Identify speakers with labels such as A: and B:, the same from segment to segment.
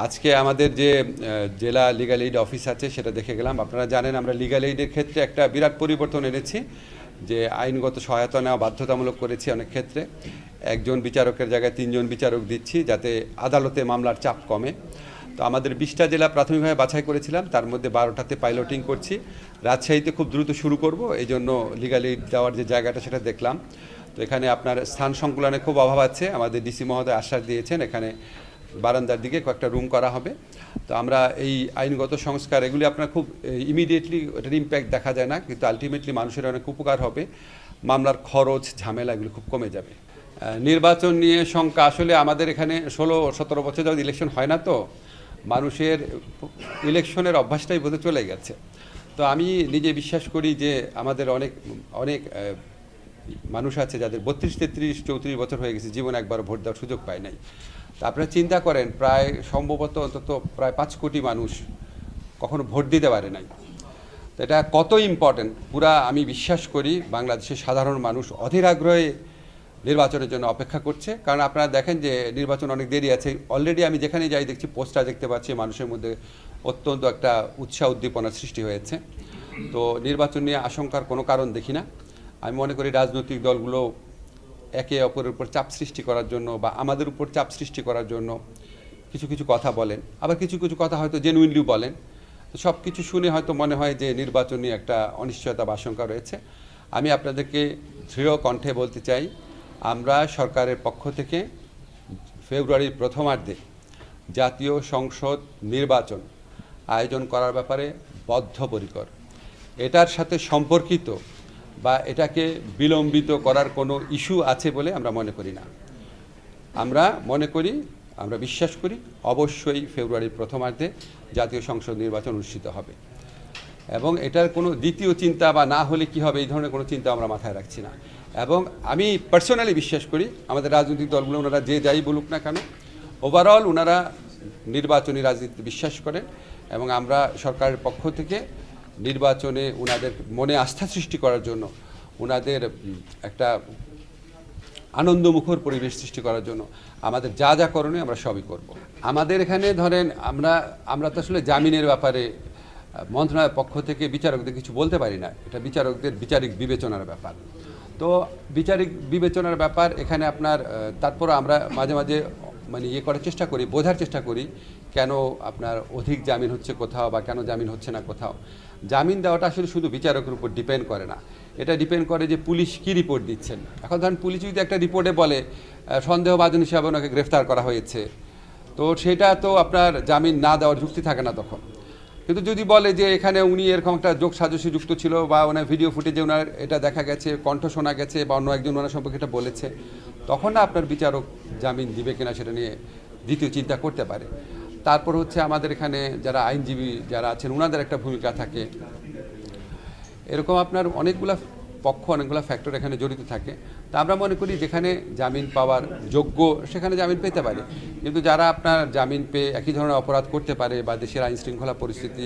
A: আজকে আমাদের যে জেলা লিগ্যাল এইড অফিস আছে সেটা দেখে গেলাম। আপনারা জানেন আমরা লিগ্যাল এইডের ক্ষেত্রে একটা বিরাট পরিবর্তন এনেছি, যে আইনগত সহায়তা নেওয়া বাধ্যতামূলক করেছি। অনেক ক্ষেত্রে একজন বিচারকের জায়গায় 3 জন বিচারক দিচ্ছি, যাতে আদালতে মামলার চাপ কমে। তো আমাদের 20টা জেলা প্রাথমিকভাবে বাছাই করেছিলাম, তার মধ্যে 12টাতে পাইলটিং করছি। রাজশাহীতে খুব দ্রুত শুরু করব, এই জন্য লিগ্যাল এইড দেওয়ার যে জায়গাটা সেটা দেখলাম। তো এখানে আপনার স্থান সংকুলনে খুব অভাব আছে, আমাদের ডিসি মহোদয় আশ্বাস দিয়েছেন এখানে বারান্দার দিকে কয়েকটা রুম করা হবে। তো আমরা এই আইনগত সংস্কার এগুলি আপনার খুব ইমিডিয়েটলি এটার ইম্প্যাক্ট দেখা যায় না, কিন্তু আলটিমেটলি মানুষের অনেক উপকার হবে। মামলার খরচ ঝামেলা এগুলি খুব কমে যাবে। নির্বাচন নিয়ে শঙ্কা, আসলে আমাদের এখানে 16-17 বছর যাবত ইলেকশন হয় না, তো মানুষের ইলেকশনের অভ্যাসটাই বোধহয় চলে গেছে। তো আমি নিজে বিশ্বাস করি যে আমাদের অনেক অনেক মানুষ আছে যাদের 32, 33, 34 বছর হয়ে গেছে, জীবনে একবার ভোট দেওয়ার সুযোগ পায় নাই। তা আপনারা চিন্তা করেন, প্রায় সম্ভবত অন্তত প্রায় 5 কোটি মানুষ কখনো ভোট দিতে পারে নাই। তো এটা কত ইম্পর্টেন্ট, পুরা আমি বিশ্বাস করি বাংলাদেশের সাধারণ মানুষ অধীর আগ্রহে নির্বাচনের জন্য অপেক্ষা করছে। কারণ আপনারা দেখেন যে নির্বাচন অনেক দেরি আছে। অলরেডি আমি যেখানে যাই দেখছি, পোস্টার দেখতে পাচ্ছি, মানুষের মধ্যে অত্যন্ত একটা উৎসাহ উদ্দীপনার সৃষ্টি হয়েছে। তো নির্বাচন নিয়ে আশঙ্কার কোনো কারণ দেখি না। আমি মনে করি রাজনৈতিক দলগুলো একে অপরের উপর চাপ সৃষ্টি করার জন্য বা আমাদের উপর চাপ সৃষ্টি করার জন্য কিছু কিছু কথা বলেন, আবার কিছু কিছু কথা হয়তো জেনুইনলি বলেন। তো সব কিছু শুনে হয়তো মনে হয় যে নির্বাচন নিয়ে একটা অনিশ্চয়তা বা আশঙ্কা রয়েছে। আমি আপনাদেরকে দৃঢ় কণ্ঠে বলতে চাই, আমরা সরকারের পক্ষ থেকে ফেব্রুয়ারির প্রথমার্ধে জাতীয় সংসদ নির্বাচন আয়োজন করার ব্যাপারে বদ্ধপরিকর। এটার সাথে সম্পর্কিত বা এটাকে বিলম্বিত করার কোনো ইস্যু আছে বলে আমরা মনে করি না। আমরা বিশ্বাস করি অবশ্যই ফেব্রুয়ারির প্রথমার্ধে জাতীয় সংসদ নির্বাচন অনুষ্ঠিত হবে, এবং এটার কোনো দ্বিতীয় চিন্তা বা না হলে কি হবে এই ধরনের কোনো চিন্তা আমরা মাথায় রাখছি না। এবং আমি পার্সোনালি বিশ্বাস করি আমাদের রাজনৈতিক দলগুলো, ওনারা যে যাই বলুক না কেন, ওভারঅল ওনারা নির্বাচনী রাজনীতিতে বিশ্বাস করেন, এবং আমরা সরকারের পক্ষ থেকে নির্বাচনে ওনাদের মনে আস্থা সৃষ্টি করার জন্য, ওনাদের একটা আনন্দমুখর পরিবেশ সৃষ্টি করার জন্য আমাদের যা যা করণীয় আমরা সবই করব। আমাদের এখানে ধরেন আমরা তো আসলে জামিনের ব্যাপারে মন্ত্রণালয়ের পক্ষ থেকে বিচারকদের কিছু বলতে পারি না, এটা বিচারকদের বিচারিক বিবেচনার ব্যাপার। তো বিচারিক বিবেচনার ব্যাপার এখানে আপনার, তারপর আমরা মাঝে মাঝে করার চেষ্টা করি, বোঝার চেষ্টা করি কেন আপনার অধিক জামিন হচ্ছে কোথাও বা কেন জামিন হচ্ছে না কোথাও। জামিন দেওয়াটা আসলে শুধু বিচারকের উপর ডিপেন্ড করে না, এটা ডিপেন্ড করে যে পুলিশ কী রিপোর্ট দিচ্ছেন। এখন ধরেন পুলিশ যদি একটা রিপোর্টে বলে সন্দেহভাজন হিসাবে ওনাকে গ্রেফতার করা হয়েছে, তো সেটা তো আপনার জামিন না দেওয়ার যুক্তি থাকে না তখন। কিন্তু যদি বলে যে এখানে উনি এরকম একটা যোগ সাজসে যুক্ত ছিল, বা ওনার ভিডিও ফুটেজে ওনার এটা দেখা গেছে, কণ্ঠ শোনা গেছে, বা অন্য একজন ওনার সম্পর্কে এটা বলেছে, তখন না আপনার বিচারক জামিন দিবে কিনা সেটা নিয়ে দ্বিতীয় চিন্তা করতে পারে। তারপর হচ্ছে আমাদের এখানে যারা আইনজীবী যারা আছেন ওনাদের একটা ভূমিকা থাকে। এরকম আপনার অনেকগুলা পক্ষ, অনেকগুলো ফ্যাক্টর এখানে জড়িত থাকে। তা আমরা মনে করি যেখানে জামিন পাওয়ার যোগ্য সেখানে জামিন পেতে পারে, কিন্তু যারা আপনার জামিন পেয়ে একই ধরনের অপরাধ করতে পারে বা দেশের আইন শৃঙ্খলা পরিস্থিতি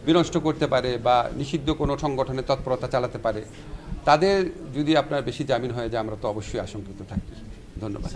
A: বিনষ্ট করতে পারে বা নিষিদ্ধ কোনো সংগঠনের তৎপরতা চালাতে পারে, তাদের যদি আপনার বেশি জামিন হয়ে যায় আমরা তো অবশ্যই আশঙ্কিত থাকি। ধন্যবাদ।